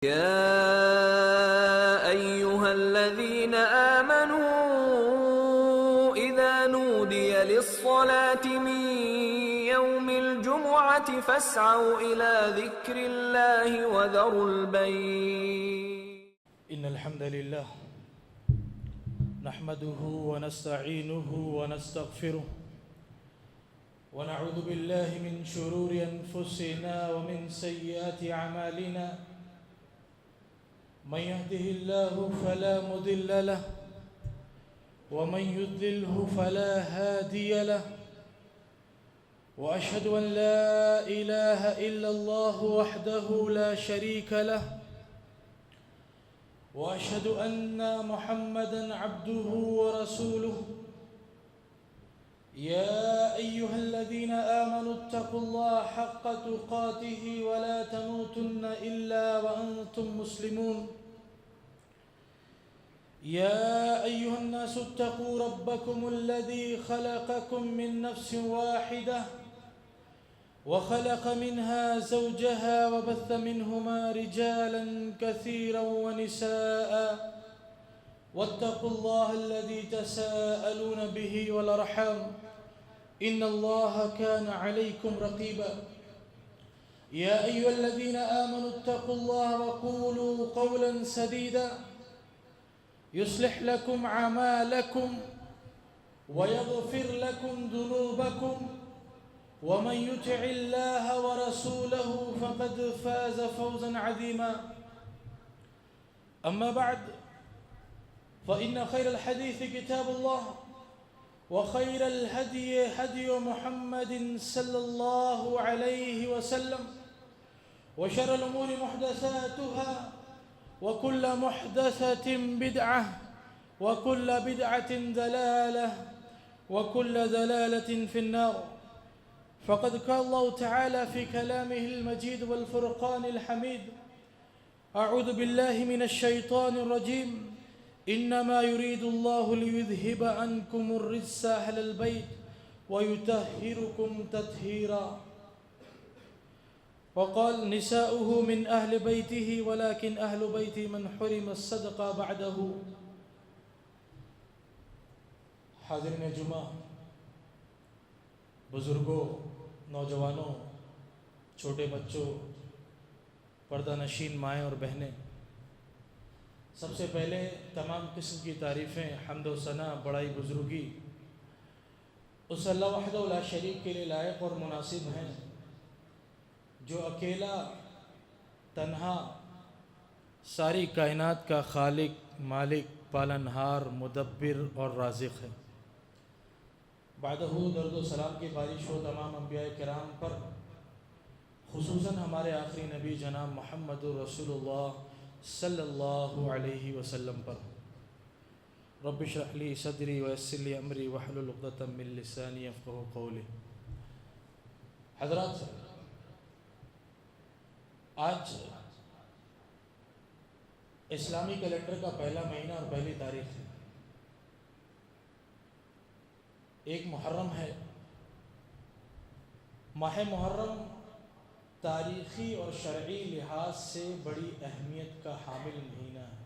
يا أيها الذين آمنوا إذا نودي للصلاة من يوم الجمعة فاسعوا إلى ذكر الله وذروا البيع. إن الحمد لله نحمده ونستعينه ونستغفره ونعوذ بالله من شرور أنفسنا ومن سيئات أعمالنا. من يهده الله فلا مضل له ومن يضلله فلا هادي له، وأشهد أن لا إله إلا الله وحده لا شريك له، وأشهد أن محمدًا عبده ورسوله. يا أيها الذين آمنوا اتقوا الله حق تقاته ولا تموتن إلا وأنتم مسلمون. يا أيها الناس اتقوا ربكم الذي خلقكم من نفس واحدة وخلق منها زوجها وبث منهما رجالا كثيرا ونساء، واتقوا الله الذي تساءلون به والأرحام إن الله كان عليكم رقيبا. يا أيها الذين آمنوا اتقوا الله وقولوا قولا سديدا يصلح لكم أعمالكم ويغفر لكم ذنوبكم، ومن يطع الله ورسوله فقد فاز فوزا عظيما. أما بعد، فإن خير الحديث كتاب الله، وخير الهدي هدي محمد صلى الله عليه وسلم، وشر الأمور محدثاتها، وكل محدثة بدعة، وكل بدعة ضلالة، وكل ضلالة في النار. فقد قال الله تعالى في كلامه المجيد والفرقان الحميد: أعوذ بالله من الشيطان الرجيم، إنما يريد الله ليذهب عنكم الرجس أهل البيت ويطهركم تطهيرا. وقال: نساؤه من أهل بيته ولكن أهل بيته من حرم الصدقة بعده. حاضرین جمعہ، بزرگوں، نوجوانوں، چھوٹے بچوں، پردہ نشین مائیں اور بہنیں، سب سے پہلے تمام قسم کی تعریفیں، حمد و ثنا، بڑائی بزرگی اس اللہ وحدہ لا شریک کے لیے لائق اور مناسب ہیں، جو اکیلا تنہا ساری کائنات کا خالق، مالک، پالنہار، مدبر اور رازق ہے۔ بعدہ درد و سلام کی بارش ہو تمام انبیاء کرام پر، خصوصاً ہمارے آخری نبی جناب محمد رسول اللہ صلی اللہ علیہ وسلم پر۔ رب اشرح لی صدری ویسر لی امری واحلل عقدۃ من لسانی یفقہوا قولی۔ حضرات، آج اسلامی کیلنڈر کا پہلا مہینہ اور پہلی تاریخ ہے، ایک محرم ہے۔ ماہ محرم تاریخی اور شرعی لحاظ سے بڑی اہمیت کا حامل مہینہ ہے۔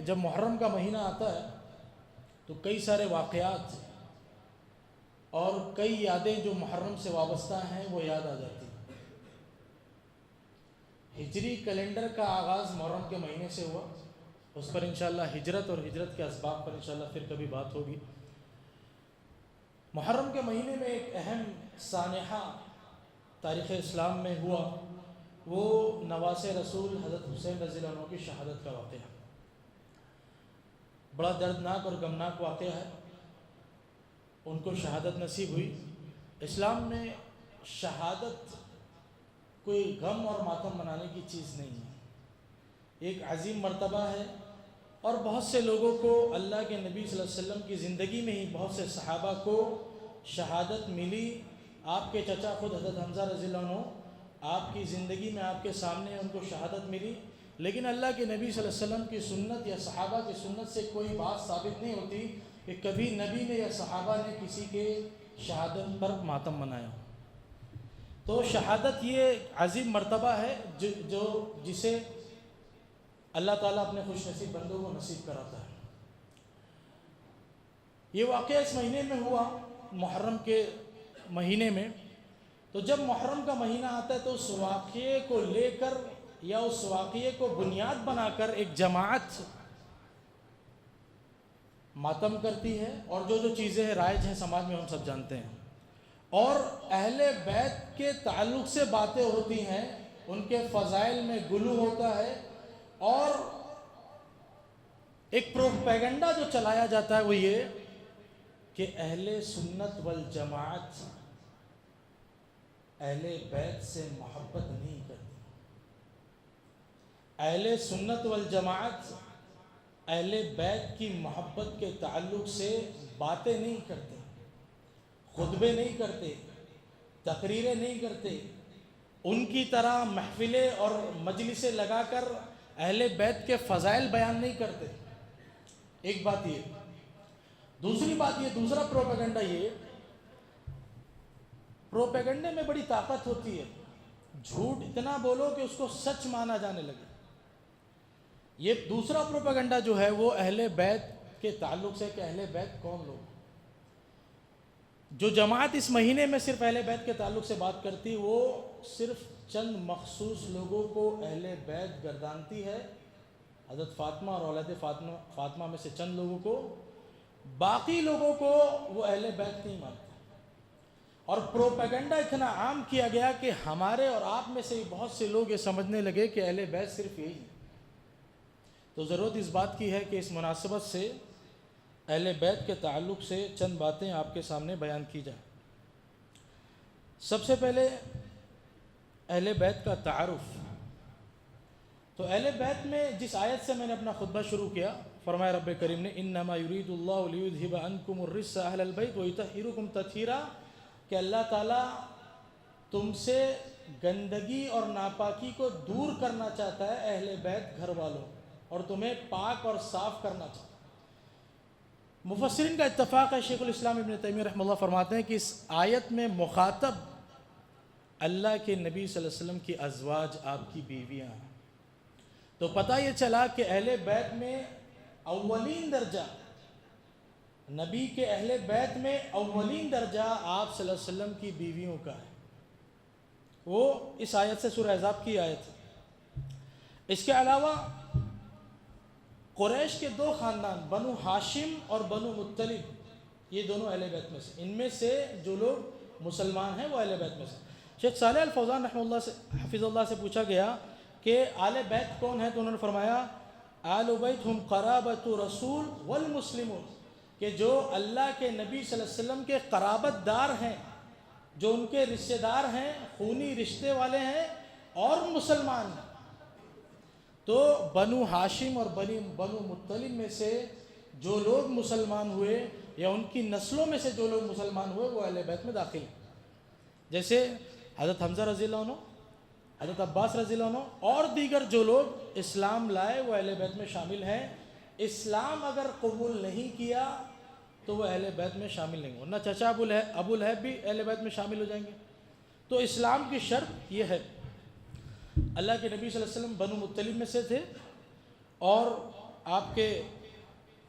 جب محرم کا مہینہ آتا ہے تو کئی سارے واقعات اور کئی یادیں جو محرم سے وابستہ ہیں وہ یاد آ جاتی ہیں۔ ہجری کیلنڈر کا آغاز محرم کے مہینے سے ہوا، اس پر انشاءاللہ ہجرت اور ہجرت کے اسباب پر انشاءاللہ پھر کبھی بات ہوگی۔ محرم کے مہینے میں ایک اہم سانحہ تاریخ اسلام میں ہوا، وہ نواس رسول حضرت حسین رضی اللہ عنہ کی شہادت کا واقعہ۔ بڑا دردناک اور غمناک واقعہ ہے، ان کو شہادت نصیب ہوئی۔ اسلام میں شہادت کوئی غم اور ماتم منانے کی چیز نہیں ہے، ایک عظیم مرتبہ ہے، اور بہت سے لوگوں کو اللہ کے نبی صلی اللہ علیہ وسلم کی زندگی میں ہی بہت سے صحابہ کو شہادت ملی۔ آپ کے چچا خود حضرت حمزہ رضی اللہ عنہ، آپ کی زندگی میں آپ کے سامنے ان کو شہادت ملی، لیکن اللہ کے نبی صلی اللہ علیہ وسلم کی سنت یا صحابہ کی سنت سے کوئی بات ثابت نہیں ہوتی کہ کبھی نبی نے یا صحابہ نے کسی کے شہادت پر ماتم منایا۔ تو شہادت یہ عظیم مرتبہ ہے جسے اللہ تعالیٰ اپنے خوش نصیب بندوں کو نصیب کراتا ہے۔ یہ واقعہ اس مہینے میں ہوا، محرم کے مہینے میں۔ تو جب محرم کا مہینہ آتا ہے تو اس واقعے کو لے کر یا اس واقعے کو بنیاد بنا کر ایک جماعت ماتم کرتی ہے، اور جو چیزیں رائج ہیں سماج میں ہم سب جانتے ہیں، اور اہل بیت کے تعلق سے باتیں ہوتی ہیں، ان کے فضائل میں غلو ہوتا ہے، اور ایک پروپیگنڈا جو چلایا جاتا ہے وہ یہ کہ اہل سنت والجماعت اہل بیت سے محبت نہیں کرتی، اہل سنت والجماعت اہل بیت کی محبت کے تعلق سے باتیں نہیں کرتے، خطبے نہیں کرتے، تقریریں نہیں کرتے، ان کی طرح محفلیں اور مجلسیں لگا کر اہل بیت کے فضائل بیان نہیں کرتے۔ ایک بات یہ، دوسری بات یہ، دوسرا پروپیگنڈا یہ، پروپیگنڈے میں بڑی طاقت ہوتی ہے، جھوٹ اتنا بولو کہ اس کو سچ مانا جانے لگے۔ یہ دوسرا پروپیگنڈا جو ہے وہ اہل بیت کے تعلق سے کہ اہل بیت کون لوگ، جو جماعت اس مہینے میں صرف اہل بیت کے تعلق سے بات کرتی وہ صرف چند مخصوص لوگوں کو اہل بیت گردانتی ہے، حضرت فاطمہ اور اولاد فاطمہ میں سے چند لوگوں کو، باقی لوگوں کو وہ اہل بیت نہیں مانتے۔ اور پروپیگنڈا اتنا عام کیا گیا کہ ہمارے اور آپ میں سے بہت سے لوگ یہ سمجھنے لگے کہ اہل بیت صرف یہی ہے۔ تو ضرورت اس بات کی ہے کہ اس مناسبت سے اہل بیت کے تعلق سے چند باتیں آپ کے سامنے بیان کی جائیں۔ سب سے پہلے اہل بیت کا تعارف۔ تو اہل بیت میں جس آیت سے میں نے اپنا خطبہ شروع کیا، فرمایا رب کریم نے انما یرید اللہ لیذھب عنکم الرجس اہل البیت ویطہرکم تطہیرا، کہ اللہ تعالیٰ تم سے گندگی اور ناپاکی کو دور کرنا چاہتا ہے اہل بیت گھر والوں، اور تمہیں پاک اور صاف کرنا چاہتا ہے۔ مفسرین کا اتفاق ہے، شیخ الاسلام ابن تیمیہ رحمہ اللہ فرماتے ہیں کہ اس آیت میں مخاطب اللہ کے نبی صلی اللہ علیہ وسلم کی ازواج، آپ کی بیویاں ہیں۔ تو پتہ یہ چلا کہ اہل بیت میں اولین درجہ، نبی کے اہل بیت میں اولین درجہ آپ صلی اللہ علیہ وسلم کی بیویوں کا ہے، وہ اس آیت سے سورہ احزاب کی آیت ہے۔ اس کے علاوہ قریش کے دو خاندان، بنو ہاشم اور بنو مطلب، یہ دونوں اہل بیت میں سے، ان میں سے جو لوگ مسلمان ہیں وہ اہل بیت میں سے۔ شیخ صالح الفوزان رحمہ اللہ سے حفظ اللہ سے پوچھا گیا کہ آل بیت کون ہے، تو انہوں نے فرمایا آل بیت ہم قرابت رسول والمسلمون، کہ جو اللہ کے نبی صلی اللہ علیہ وسلم کے قرابت دار ہیں، جو ان کے رشتہ دار ہیں، خونی رشتے والے ہیں اور مسلمان ہیں۔ تو بنو ہاشم اور بنو مطلب میں سے جو لوگ مسلمان ہوئے یا ان کی نسلوں میں سے جو لوگ مسلمان ہوئے وہ اہل بیت میں داخل ہیں، جیسے حضرت حمزہ رضی اللہ عنہ، حضرت عباس رضی اللہ عنہ اور دیگر جو لوگ اسلام لائے وہ اہل بیت میں شامل ہیں۔ اسلام اگر قبول نہیں کیا تو وہ اہل بیت میں شامل نہیں، ورنہ چچا ابو لہب بھی اہل بیت میں شامل ہو جائیں گے۔ تو اسلام کی شرط یہ ہے، اللہ کے نبی صلی اللہ علیہ وسلم بنو مطلب میں سے تھے، اور آپ کے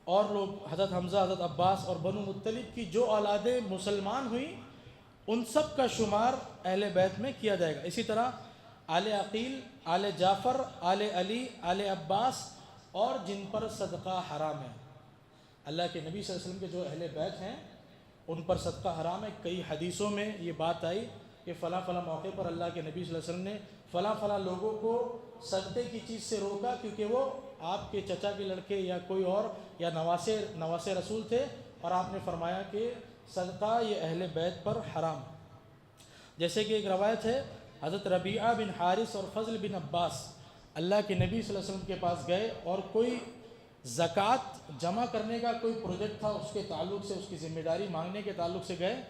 اور لوگ حضرت حمزہ، حضرت عباس اور بنو مطلب کی جو اولادیں مسلمان ہوئیں ان سب کا شمار اہل بیت میں کیا جائے گا۔ اسی طرح آل عقیل، آل جعفر، آل علی، آل عباس اور جن پر صدقہ حرام ہے، اللہ کے نبی صلی اللہ علیہ وسلم کے جو اہل بیت ہیں ان پر صدقہ حرام ہے۔ کئی حدیثوں میں یہ بات آئی کہ فلاں فلاں موقع پر اللہ کے نبی صلی اللہ علیہ وسلم نے فلاں فلاں لوگوں کو صدقے کی چیز سے روکا کیونکہ وہ آپ کے چچا کے لڑکے یا کوئی اور یا نواسے رسول تھے، اور آپ نے فرمایا کہ صدقہ یہ اہل بیت پر حرام ہے۔ جیسے کہ ایک روایت ہے، حضرت ربیعہ بن حارث اور فضل بن عباس اللہ کے نبی صلی اللہ علیہ وسلم کے پاس گئے اور کوئی زکوٰۃ جمع کرنے کا کوئی پروجیکٹ تھا، اس کے تعلق سے، اس کی ذمہ داری مانگنے کے تعلق سے گئے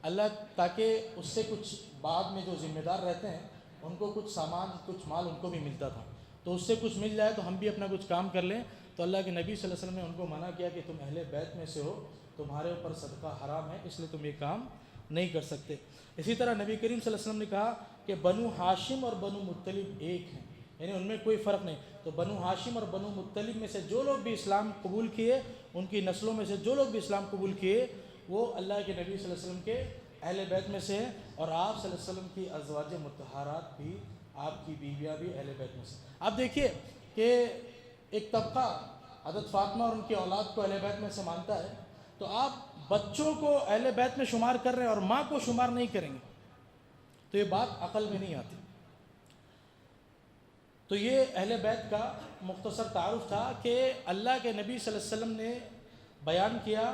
اللہ، تاکہ اس سے کچھ بعد میں جو ذمہ دار رہتے ہیں ان کو کچھ سامان، کچھ مال ان کو بھی ملتا تھا، تو اس سے کچھ مل جائے تو ہم بھی اپنا کچھ کام کر لیں۔ تو اللہ کے نبی صلی اللہ علیہ وسلم نے ان کو منع کیا کہ تم اہل بیت میں سے ہو، تمہارے اوپر صدقہ حرام ہے، اس لیے تم یہ کام نہیں کر سکتے۔ اسی طرح نبی کریم صلی اللہ علیہ وسلم نے کہا کہ بنو ہاشم اور بنو مطلب ایک ہیں، یعنی ان میں کوئی فرق نہیں۔ تو بنو ہاشم اور بنو مطلب میں سے جو لوگ بھی اسلام قبول کیے، ان کی نسلوں میں سے جو لوگ بھی اسلام قبول کیے، وہ اللہ کے نبی صلی اللہ علیہ وسلم کے اہل بیت میں سے ہیں، اور آپ صلی اللہ علیہ وسلم کی ازواج مطہرات بھی، آپ کی بیویاں بھی اہل بیت میں سے۔ اب دیکھیے کہ ایک طبقہ حضرت فاطمہ اور ان کی اولاد کو اہل بیت میں سے مانتا ہے، تو آپ بچوں کو اہل بیت میں شمار کر رہے ہیں اور ماں کو شمار نہیں کریں گے، تو یہ بات عقل میں نہیں آتی۔ تو یہ اہل بیت کا مختصر تعارف تھا کہ اللہ کے نبی صلی اللہ علیہ وسلم نے بیان کیا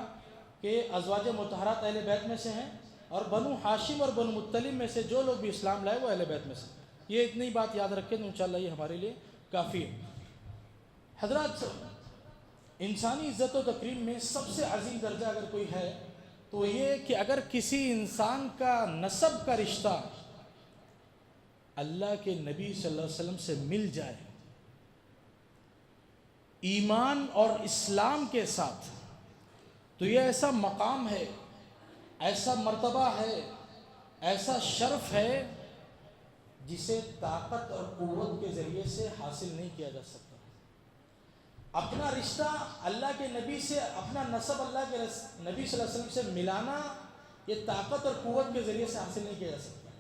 کہ ازواج مطہرات اہل بیت میں سے ہیں، اور بنو ہاشم اور بنو مطلب میں سے جو لوگ بھی اسلام لائے وہ اہل بیت میں سے۔ یہ اتنی بات یاد رکھیں تو انشاءاللہ یہ ہمارے لیے کافی ہے۔ حضرات، انسانی عزت و تکریم میں سب سے عظیم درجہ اگر کوئی ہے تو یہ کہ اگر کسی انسان کا نسب کا رشتہ اللہ کے نبی صلی اللہ علیہ وسلم سے مل جائے ایمان اور اسلام کے ساتھ، تو یہ ایسا مقام ہے، ایسا مرتبہ ہے، ایسا شرف ہے جسے طاقت اور قوت کے ذریعے سے حاصل نہیں کیا جا سکتا۔ اپنا رشتہ اللہ کے نبی سے، اپنا نسب اللہ کے نبی صلی اللہ علیہ وسلم سے ملانا، یہ طاقت اور قوت کے ذریعے سے حاصل نہیں کیا جا سکتا۔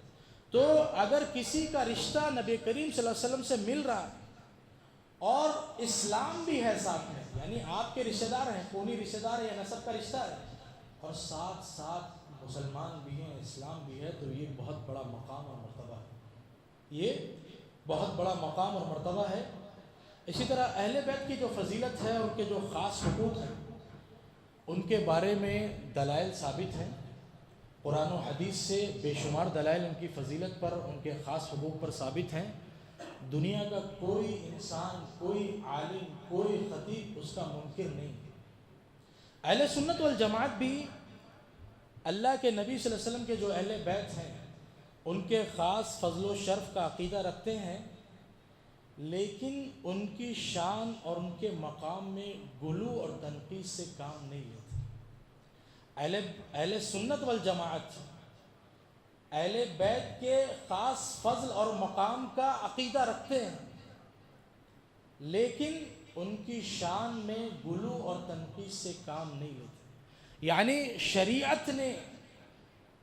تو اگر کسی کا رشتہ نبی کریم صلی اللہ علیہ وسلم سے مل رہا ہے اور اسلام بھی ہے ساتھ میں، یعنی آپ کے رشتہ دار ہیں، خونی رشتہ دار ہے یا نسب کا رشتہ ہے، اور ساتھ ساتھ مسلمان بھی ہیں، اسلام بھی ہے، تو یہ بہت بڑا مقام اور مرتبہ ہے، یہ بہت بڑا مقام اور مرتبہ ہے۔ اسی طرح اہل بیت کی جو فضیلت ہے، ان کے جو خاص حقوق ہیں، ان کے بارے میں دلائل ثابت ہیں، قرآن و حدیث سے بے شمار دلائل ان کی فضیلت پر، ان کے خاص حقوق پر ثابت ہیں۔ دنیا کا کوئی انسان، کوئی عالم، کوئی خطیب اس کا منکر نہیں ہے۔ اہل سنت والجماعت بھی اللہ کے نبی صلی اللہ علیہ وسلم کے جو اہل بیت ہیں ان کے خاص فضل و شرف کا عقیدہ رکھتے ہیں، لیکن ان کی شان اور ان کے مقام میں غلو اور تنقیص سے کام نہیں لیتے۔ اہل سنت والجماعت اہل بیت کے خاص فضل اور مقام کا عقیدہ رکھتے ہیں، لیکن ان کی شان میں غلو اور تنقیص سے کام نہیں لیتے۔ یعنی شریعت نے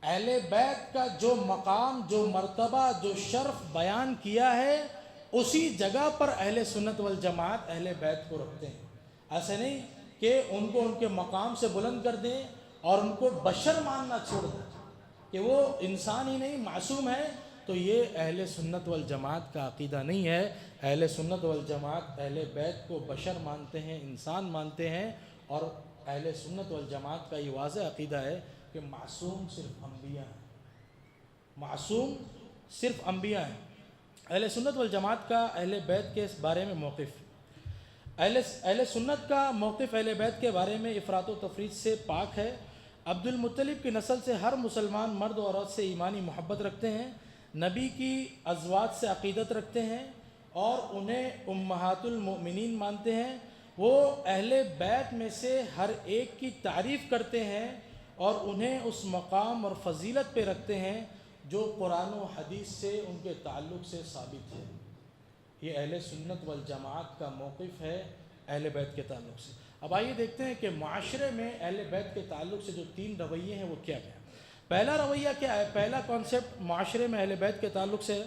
اہل بیت کا جو مقام، جو مرتبہ، جو شرف بیان کیا ہے، اسی جگہ پر اہل سنت والجماعت اہل بیت کو رکھتے ہیں۔ ایسے نہیں کہ ان کو ان کے مقام سے بلند کر دیں اور ان کو بشر ماننا چھوڑ دیں کہ وہ انسان ہی نہیں، معصوم ہے، تو یہ اہل سنت والجماعت کا عقیدہ نہیں ہے۔ اہل سنت والجماعت اہل بیت کو بشر مانتے ہیں، انسان مانتے ہیں، اور اہل سنت والجماعت کا یہ واضح عقیدہ ہے کہ معصوم صرف انبیاء ہیں، معصوم صرف انبیاء ہیں۔ اہل سنت والجماعت کا اہل بیت کے بارے میں موقف، اہل سنت کا موقف اہل بیت کے بارے میں افراط و تفریط سے پاک ہے۔ عبد المطلب کی نسل سے ہر مسلمان مرد و عورت سے ایمانی محبت رکھتے ہیں، نبی کی ازواج سے عقیدت رکھتے ہیں اور انہیں امہات المؤمنین مانتے ہیں۔ وہ اہل بیت میں سے ہر ایک کی تعریف کرتے ہیں اور انہیں اس مقام اور فضیلت پہ رکھتے ہیں جو قرآن و حدیث سے ان کے تعلق سے ثابت ہے۔ یہ اہل سنت والجماعت کا موقف ہے اہل بیت کے تعلق سے۔ اب آئیے دیکھتے ہیں کہ معاشرے میں اہل بیت کے تعلق سے جو 3 رویے ہیں وہ کیا ہیں۔ پہلا رویہ کیا ہے؟ پہلا کانسیپٹ معاشرے میں اہل بیت کے تعلق سے،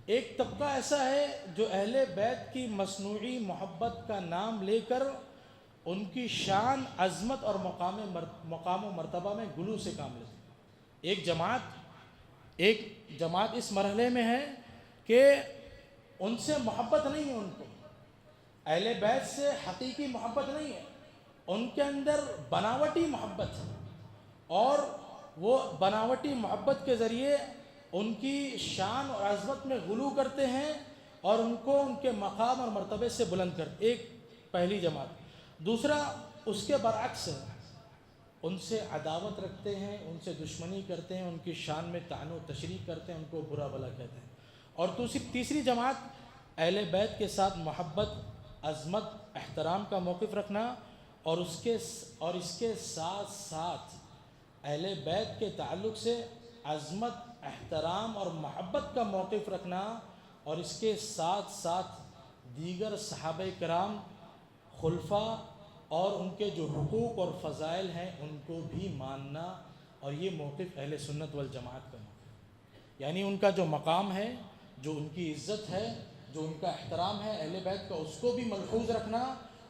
ایک طبقہ ایسا ہے جو اہل بیت کی مصنوعی محبت کا نام لے کر ان کی شان، عظمت اور مقام و مرتبہ میں غلو سے کام لیتے۔ ایک جماعت اس مرحلے میں ہے کہ ان سے محبت نہیں ہے، ان کو اہل بیت سے حقیقی محبت نہیں ہے، ان کے اندر بناوٹی محبت ہے، اور وہ بناوٹی محبت کے ذریعے ان کی شان اور عظمت میں غلو کرتے ہیں اور ان کو ان کے مقام اور مرتبے سے بلند کرتے۔ ایک پہلی جماعت۔ دوسرا اس کے برعکس ہے، ان سے عداوت رکھتے ہیں، ان سے دشمنی کرتے ہیں، ان کی شان میں طعن و تشریح کرتے ہیں، ان کو برا بھلا کہتے ہیں۔ اور تیسری جماعت اہل بیت کے ساتھ محبت، عظمت، احترام کا موقف رکھنا اور اس کے ساتھ ساتھ اہل بیت کے تعلق سے عظمت، احترام اور محبت کا موقف رکھنا، اور اس کے ساتھ ساتھ دیگر صحابہ کرام، خلفاء اور ان کے جو حقوق اور فضائل ہیں ان کو بھی ماننا، اور یہ موقف اہل سنت والجماعت کا موقف، یعنی ان کا جو مقام ہے، جو ان کی عزت ہے، جو ان کا احترام ہے اہل بیت کا، اس کو بھی ملحوظ رکھنا،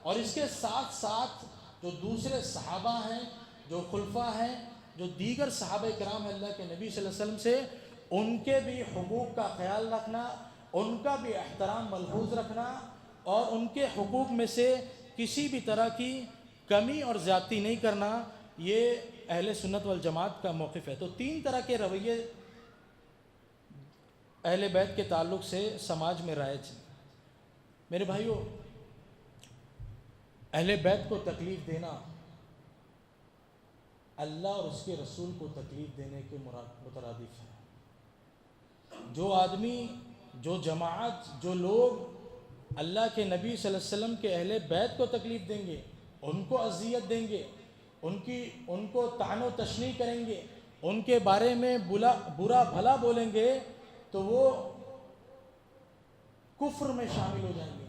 اور اس کے ساتھ ساتھ جو دوسرے صحابہ ہیں، جو خلفاء ہیں، جو دیگر صحابہ کرام ہیں اللہ کے نبی صلی اللہ علیہ وسلم سے، ان کے بھی حقوق کا خیال رکھنا، ان کا بھی احترام ملحوظ رکھنا، اور ان کے حقوق میں سے کسی بھی طرح کی کمی اور زیادتی نہیں کرنا، یہ اہل سنت والجماعت کا موقف ہے۔ تو 3 طرح کے رویے اہل بیت کے تعلق سے سماج میں رائج ہیں۔ میرے بھائیو، اہل بیت کو تکلیف دینا اللہ اور اس کے رسول کو تکلیف دینے کے مترادف ہے۔ جو آدمی، جو جماعت، جو لوگ اللہ کے نبی صلی اللہ علیہ وسلم کے اہل بیت کو تکلیف دیں گے، ان کو اذیت دیں گے، ان کو طعن و تشنیع کریں گے، ان کے بارے میں برا بھلا بولیں گے، تو وہ کفر میں شامل ہو جائیں گے،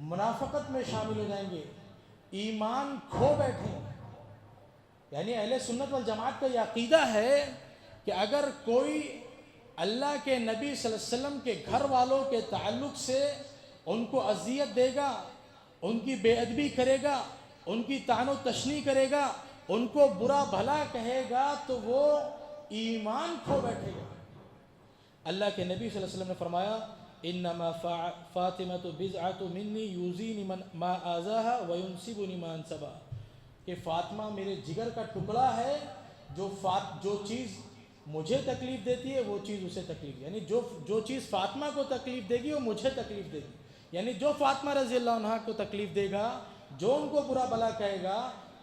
منافقت میں شامل ہو جائیں گے، ایمان کھو بیٹھیں گے۔ یعنی اہل سنت والجماعت کا یہ عقیدہ ہے کہ اگر کوئی اللہ کے نبی صلی اللہ علیہ وسلم کے گھر والوں کے تعلق سے ان کو اذیت دے گا، ان کی بے ادبی کرے گا، ان کی طعن و تشنیع کرے گا، ان کو برا بھلا کہے گا، تو وہ ایمان کھو بیٹھے گا۔ اللہ کے نبی صلی اللہ علیہ وسلم نے فرمایا انما فاطمۃ بضعۃ منی یؤذینی ما آذاها وینسبنی ما انسبها، کہ فاطمہ میرے جگر کا ٹکڑا ہے، جو چیز مجھے تکلیف دیتی ہے وہ چیز اسے تکلیف، یعنی جو چیز فاطمہ کو تکلیف دے گی وہ مجھے تکلیف دے گی، یعنی جو فاطمہ رضی اللہ عنہا کو تکلیف دے گا، جو ان کو برا بھلا کہے گا،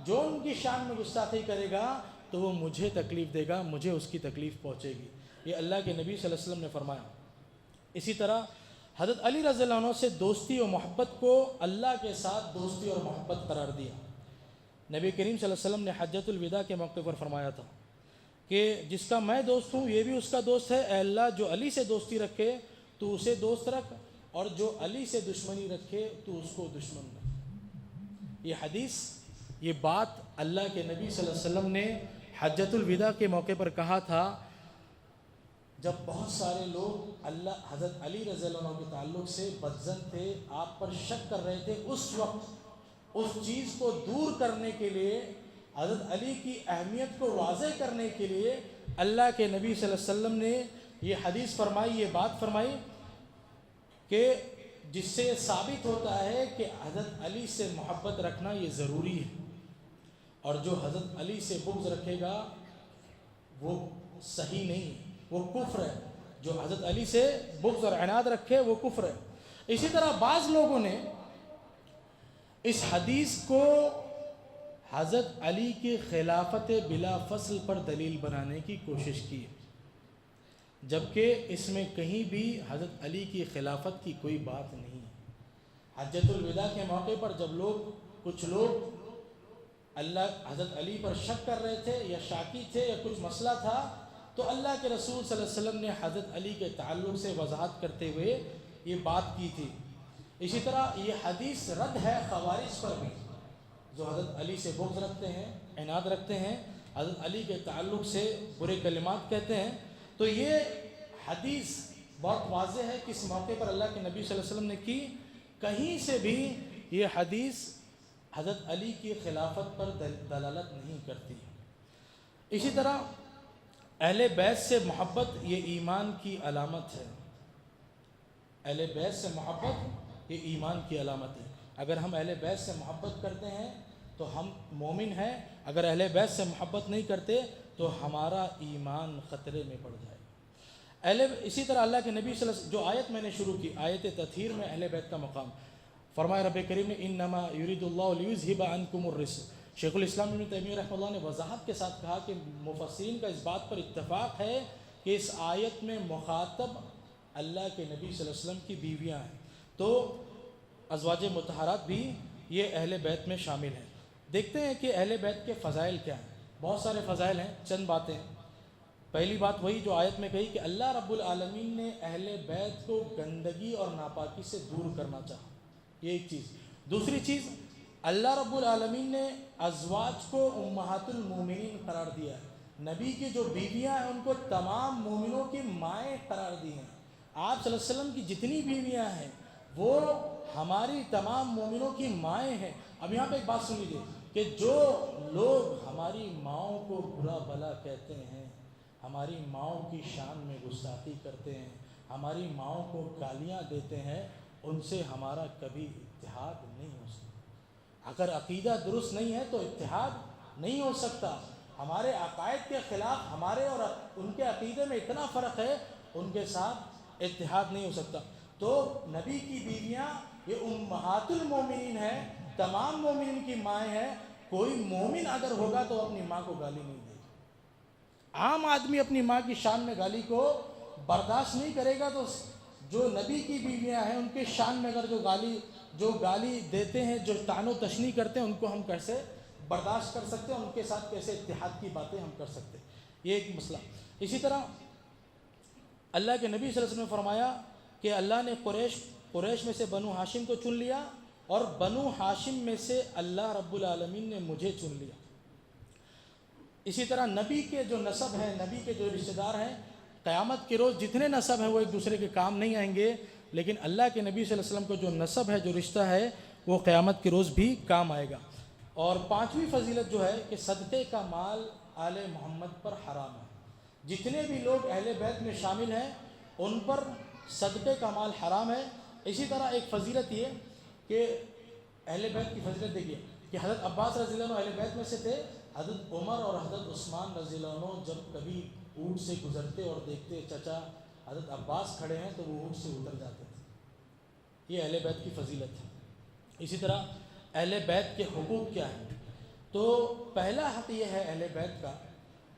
جو ان کی شان میں گستاخی کرے گا، تو وہ مجھے تکلیف دے گا، مجھے اس کی تکلیف پہنچے گی۔ یہ اللہ کے نبی صلی اللہ علیہ وسلم نے فرمایا۔ اسی طرح حضرت علی رضی اللہ عنہ سے دوستی و محبت کو اللہ کے ساتھ دوستی اور محبت قرار دیا۔ نبی کریم صلی اللہ علیہ وسلم نے حجۃ الوداع کے موقع پر فرمایا تھا کہ جس کا میں دوست ہوں یہ بھی اس کا دوست ہے، اے اللہ جو علی سے دوستی رکھے تو اسے دوست رکھ، اور جو علی سے دشمنی رکھے تو اس کو دشمن رکھ۔ یہ حدیث، یہ بات اللہ کے نبی صلی اللہ علیہ وسلم نے حجۃ الوداع کے موقع پر کہا تھا، جب بہت سارے لوگ حضرت علی رضی اللہ عنہ کے تعلق سے بدظن تھے، آپ پر شک کر رہے تھے، اس وقت اس چیز کو دور کرنے کے لیے، حضرت علی کی اہمیت کو واضح کرنے کے لیے اللہ کے نبی صلی اللہ علیہ وسلم نے یہ حدیث فرمائی، یہ بات فرمائی کہ جس سے یہ ثابت ہوتا ہے کہ حضرت علی سے محبت رکھنا یہ ضروری ہے، اور جو حضرت علی سے بغض رکھے گا وہ صحیح نہیں، وہ کفر ہے۔ جو حضرت علی سے بغض اور عناد رکھے وہ کفر ہے۔ اسی طرح بعض لوگوں نے اس حدیث کو حضرت علی کی خلافت بلا فصل پر دلیل بنانے کی کوشش کی، جبکہ اس میں کہیں بھی حضرت علی کی خلافت کی کوئی بات نہیں ہے۔ حجۃ الوداع کے موقع پر جب کچھ لوگ حضرت علی پر شک کر رہے تھے یا شاکی تھے یا کچھ مسئلہ تھا، تو اللہ کے رسول صلی اللہ علیہ وسلم نے حضرت علی کے تعلق سے وضاحت کرتے ہوئے یہ بات کی تھی۔ اسی طرح یہ حدیث رد ہے خوارج پر بھی، جو حضرت علی سے بغض رکھتے ہیں، عناد رکھتے ہیں، حضرت علی کے تعلق سے برے کلمات کہتے ہیں۔ تو یہ حدیث بہت واضح ہے کہ اس موقع پر اللہ کے نبی صلی اللہ علیہ وسلم نے کی، کہیں سے بھی یہ حدیث حضرت علی کی خلافت پر دلالت نہیں کرتی۔ اسی طرح اہل بیت سے محبت یہ ایمان کی علامت ہے، اہل بیت سے محبت یہ ایمان کی علامت ہے۔ اگر ہم اہل بیت سے محبت کرتے ہیں تو ہم مومن ہیں، اگر اہل بیت سے محبت نہیں کرتے تو ہمارا ایمان خطرے میں پڑ جائے گا۔ اسی طرح اللہ کے نبی صلی اللہ علیہ وسلم، جو آیت میں نے شروع کی، آیت تطہیر میں اہل بیت کا مقام، فرمایا رب کریم نے انما یرید اللہ لیذھب عنکم الرجس۔ شیخ الاسلام ابن تیمیہ رحمہ اللہ نے وضاحت کے ساتھ کہا کہ مفسرین کا اس بات پر اتفاق ہے کہ اس آیت میں مخاطب اللہ کے نبی صلی اللہ علیہ وسلم کی بیویاں ہیں، تو ازواج مطہرات بھی یہ اہل بیت میں شامل ہیں۔ دیکھتے ہیں کہ اہل بیت کے فضائل کیا ہیں۔ بہت سارے فضائل ہیں، چند باتیں ہیں۔ پہلی بات وہی جو آیت میں کہی کہ اللہ رب العالمین نے اہل بیت کو گندگی اور ناپاکی سے دور کرنا چاہا، یہ ایک چیز۔ دوسری چیز، اللہ رب العالمین نے ازواج کو امہات المومنین قرار دیا ہے، نبی کی جو بیویاں ہیں ان کو تمام مومنوں کی مائیں قرار دی ہیں۔ آپ صلی اللہ علیہ وسلم کی جتنی بیویاں ہیں وہ ہماری تمام مومنوں کی مائیں ہیں۔ اب یہاں پہ ایک بات سن لیجیے کہ جو لوگ ہماری ماؤں کو برا بھلا کہتے ہیں، ہماری ماؤں کی شان میں گستاخی کرتے ہیں، ہماری ماؤں کو گالیاں دیتے ہیں، ان سے ہمارا کبھی اتحاد نہیں ہو سکتا۔ اگر عقیدہ درست نہیں ہے تو اتحاد نہیں ہو سکتا۔ ہمارے عقائد کے خلاف ہمارے اور ان کے عقیدے میں اتنا فرق ہے، ان کے ساتھ اتحاد نہیں ہو سکتا۔ تو نبی کی بیویاں یہ امہات المومنین ہیں، تمام مومنین کی مائیں ہیں۔ کوئی مومن اگر ہوگا تو اپنی ماں کو گالی نہیں دے گا۔ عام آدمی اپنی ماں کی شان میں گالی کو برداشت نہیں کرے گا، تو جو نبی کی بیویاں ہیں ان کے شان میں اگر جو گالی دیتے ہیں، جو طعن و تشنیع کرتے ہیں، ان کو ہم کیسے برداشت کر سکتے ہیں، ان کے ساتھ کیسے اتحاد کی باتیں ہم کر سکتے ہیں، یہ ایک مسئلہ۔ اسی طرح اللہ کے نبی صلی اللہ علیہ وسلم نے فرمایا کہ اللہ نے قریش میں سے بنو ہاشم کو چن لیا، اور بنو ہاشم میں سے اللہ رب العالمین نے مجھے چن لیا۔ اسی طرح نبی کے جو نسب ہیں، نبی کے جو رشتہ دار ہیں، قیامت کے روز جتنے نسب ہیں وہ ایک دوسرے کے کام نہیں آئیں گے، لیکن اللہ کے نبی صلی اللہ علیہ وسلم کو جو نسب ہے، جو رشتہ ہے، وہ قیامت کے روز بھی کام آئے گا۔ اور پانچویں فضیلت جو ہے کہ صدقے کا مال آل محمد پر حرام ہے۔ جتنے بھی لوگ اہل بیت میں شامل ہیں ان پر صدقے کا مال حرام ہے۔ اسی طرح ایک فضیلت یہ کہ اہل بیت کی فضیلت دیکھیے کہ حضرت عباس رضی اللہ عنہ اہل بیت میں سے تھے۔ حضرت عمر اور حضرت عثمان رضی اللہ عنہ جب کبھی اونٹ سے گزرتے اور دیکھتے چچا حضرت عباس کھڑے ہیں تو وہ اونٹ سے اتر جاتے تھے۔ یہ اہل بیت کی فضیلت ہے۔ اسی طرح اہل بیت کے حقوق کیا ہیں؟ تو پہلا حق یہ ہے اہل بیت کا،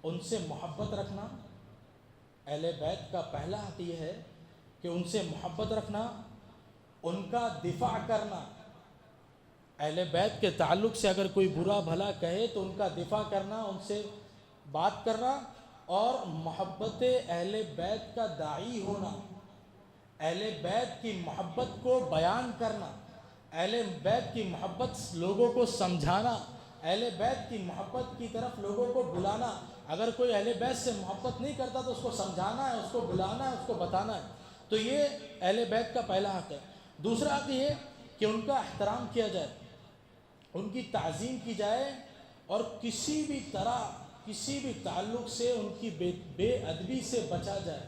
ان سے محبت رکھنا۔ اہل بیت کا پہلا حق یہ ہے کہ ان سے محبت رکھنا، ان کا دفاع کرنا۔ اہل بیت کے تعلق سے اگر کوئی برا بھلا کہے تو ان کا دفاع کرنا، ان سے بات کرنا، اور محبت اہل بیت کا داعی ہونا، اہل بیت کی محبت کو بیان کرنا، اہل بیت کی محبت لوگوں کو سمجھانا، اہل بیت کی محبت کی طرف لوگوں کو بلانا۔ اگر کوئی اہل بیت سے محبت نہیں کرتا تو اس کو سمجھانا ہے، اس کو بلانا ہے، اس کو بتانا ہے۔ تو یہ اہل بیت کا پہلا حق ہے۔ دوسرا حق یہ کہ ان کا احترام کیا جائے، ان کی تعظیم کی جائے، اور کسی بھی طرح کسی بھی تعلق سے ان کی بے ادبی سے بچا جائے۔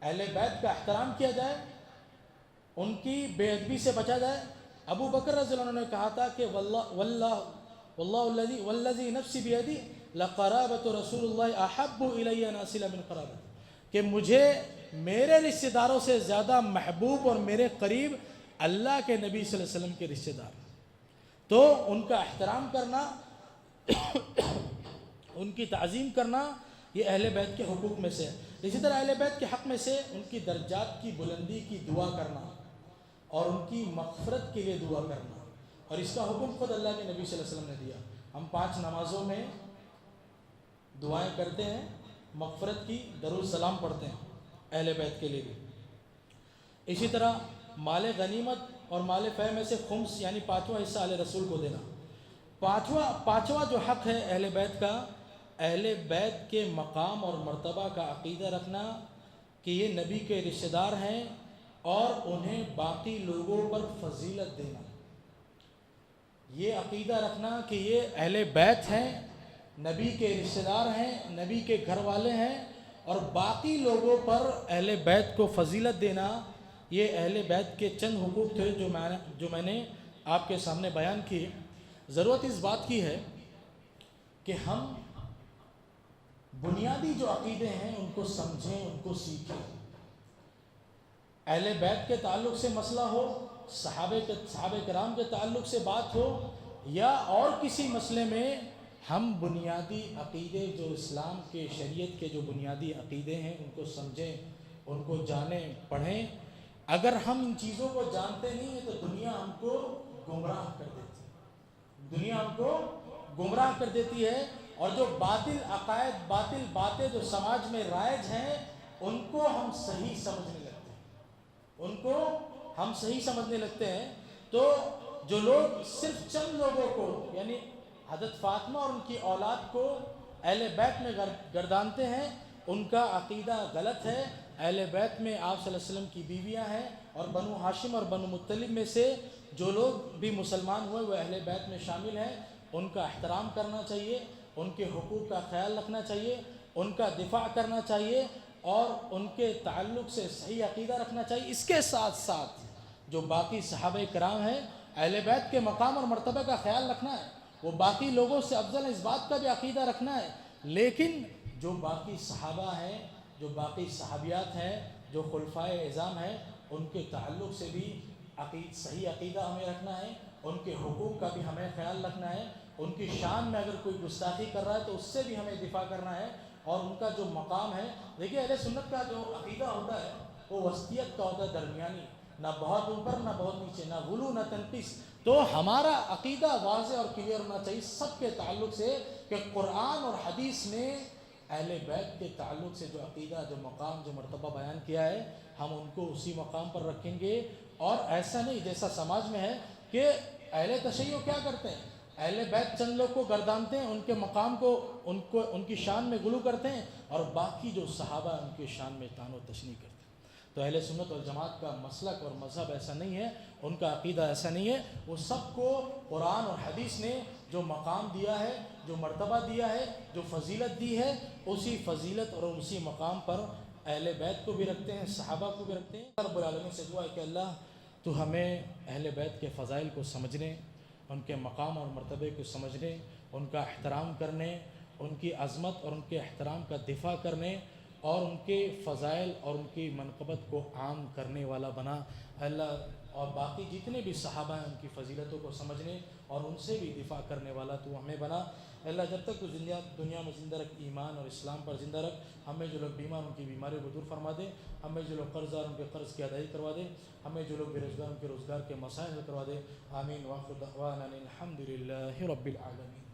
اہل بیت کا احترام کیا جائے، ان کی بے ادبی سے بچا جائے۔ ابو بکر رضی اللہ عنہ نے کہا تھا کہ والذی نفسی بیدی لقرابۃ رسول اللہ احب الی ناصل من قرابت، کہ مجھے میرے رشتہ داروں سے زیادہ محبوب اور میرے قریب اللہ کے نبی صلی اللہ علیہ وسلم کے رشتہ دار۔ تو ان کا احترام کرنا، ان کی تعظیم کرنا، یہ اہل بیت کے حقوق میں سے ہے۔ اسی طرح اہل بیت کے حق میں سے ان کی درجات کی بلندی کی دعا کرنا اور ان کی مغفرت کے لیے دعا کرنا، اور اس کا حکم خود اللہ کے نبی صلی اللہ علیہ وسلم نے دیا۔ ہم 5 نمازوں میں دعائیں کرتے ہیں، مغفرت کی، درود سلام پڑھتے ہیں اہل بیت کے لیے بھی۔ اسی طرح مال غنیمت اور مال فیہ میں سے خمس یعنی 5واں حصہ اہل رسول کو دینا۔ پانچواں جو حق ہے اہل بیت کا، اہل بیت کے مقام اور مرتبہ کا عقیدہ رکھنا کہ یہ نبی کے رشتہ دار ہیں، اور انہیں باقی لوگوں پر فضیلت دینا۔ یہ عقیدہ رکھنا کہ یہ اہل بیت ہیں، نبی کے رشتہ دار ہیں، نبی کے گھر والے ہیں، اور باقی لوگوں پر اہل بیت کو فضیلت دینا، یہ اہل بیت کے چند حقوق تھے جو میں نے آپ کے سامنے بیان کیے۔ ضرورت اس بات کی ہے کہ ہم بنیادی جو عقیدے ہیں ان کو سمجھیں، ان کو سیکھیں۔ اہل بیت کے تعلق سے مسئلہ ہو، صحابہ کرام کے تعلق سے بات ہو، یا اور کسی مسئلے میں، ہم بنیادی عقیدے جو اسلام کے شریعت کے جو بنیادی عقیدے ہیں ان کو سمجھیں، ان کو جانیں، پڑھیں۔ اگر ہم ان چیزوں کو جانتے نہیں ہیں تو دنیا ہم کو گمراہ کر دیتی ہے، دنیا ہم کو گمراہ کر دیتی ہے، اور جو باطل عقائد باطل باتیں جو سماج میں رائج ہیں ان کو ہم صحیح سمجھنے لگتے ہیں، ان کو ہم صحیح سمجھنے لگتے ہیں. تو جو لوگ صرف چند لوگوں کو یعنی حضرت فاطمہ اور ان کی اولاد کو اہل بیت میں گردانتے ہیں، ان کا عقیدہ غلط ہے. اہل بیت میں آپ صلی اللہ علیہ وسلم کی بیویاں ہیں، اور بنو ہاشم اور بنو مطلب میں سے جو لوگ بھی مسلمان ہوئے وہ اہل بیت میں شامل ہیں. ان کا احترام کرنا چاہیے، ان کے حقوق کا خیال رکھنا چاہیے، ان کا دفاع کرنا چاہیے، اور ان کے تعلق سے صحیح عقیدہ رکھنا چاہیے. اس کے ساتھ ساتھ جو باقی صحابہ کرام ہیں اہل بیت کے مقام اور مرتبہ کا خیال رکھنا ہے. وہ باقی لوگوں سے افضل ہے اس بات کا بھی عقیدہ رکھنا ہے. لیکن جو باقی صحابہ ہیں، جو باقی صحابیات ہیں، جو خلفائے اعظام ہیں، ان کے تعلق سے بھی صحیح عقیدہ ہمیں رکھنا ہے. ان کے حقوق کا بھی ہمیں خیال رکھنا ہے. ان کی شان میں اگر کوئی گستاخی کر رہا ہے تو اس سے بھی ہمیں دفاع کرنا ہے. اور ان کا جو مقام ہے، دیکھیے اہل سنت کا جو عقیدہ ہوتا ہے وہ وسطیت کا ہوتا ہے، درمیانی، نہ بہت اوپر نہ بہت نیچے، نہ غلو نہ تنقیص. تو ہمارا عقیدہ واضح اور کلیئر ہونا چاہیے سب کے تعلق سے کہ قرآن اور حدیث نے اہل بیت کے تعلق سے جو عقیدہ، جو مقام، جو مرتبہ بیان کیا ہے ہم ان کو اسی مقام پر رکھیں گے. اور ایسا نہیں جیسا سماج میں ہے کہ اہل تشیع کیا کرتے ہیں، اہل بیت چند لوگ کو گردانتے ہیں، ان کے مقام کو ان کی شان میں غلو کرتے ہیں، اور باقی جو صحابہ ان کی شان میں طعن و تشنیع کرتے ہیں. تو اہل سنت والجماعت کا مسلک اور مذہب ایسا نہیں ہے، ان کا عقیدہ ایسا نہیں ہے. وہ سب کو قرآن اور حدیث نے جو مقام دیا ہے، جو مرتبہ دیا ہے، جو فضیلت دی ہے، اسی فضیلت اور اسی مقام پر اہل بیت کو بھی رکھتے ہیں، صحابہ کو بھی رکھتے ہیں. رب العالمین سے دعا ہے کہ اللہ تو ہمیں اہل بیت کے فضائل کو سمجھنے، ان کے مقام اور مرتبے کو سمجھنے، ان کا احترام کرنے، ان کی عظمت اور ان کے احترام کا دفاع کرنے، اور ان کے فضائل اور ان کی منقبت کو عام کرنے والا بنا اللہ. اور باقی جتنے بھی صحابہ ہیں ان کی فضیلتوں کو سمجھنے اور ان سے بھی دفاع کرنے والا تو ہمیں بنا اللہ. جب تک تو دنیا میں زندہ رکھ، ایمان اور اسلام پر زندہ رکھ. ہمیں جو لوگ بیمار ان کی بیماریوں کو دور فرما دے، ہمیں جو لوگ قرض دار ان کے قرض کی ادائیگی کروا دے، ہمیں جو لوگ بے روزگار ان کے روزگار کے مسائل حل کروا دے. آمین. وآخر دعوانا الحمد للہ رب العالمین.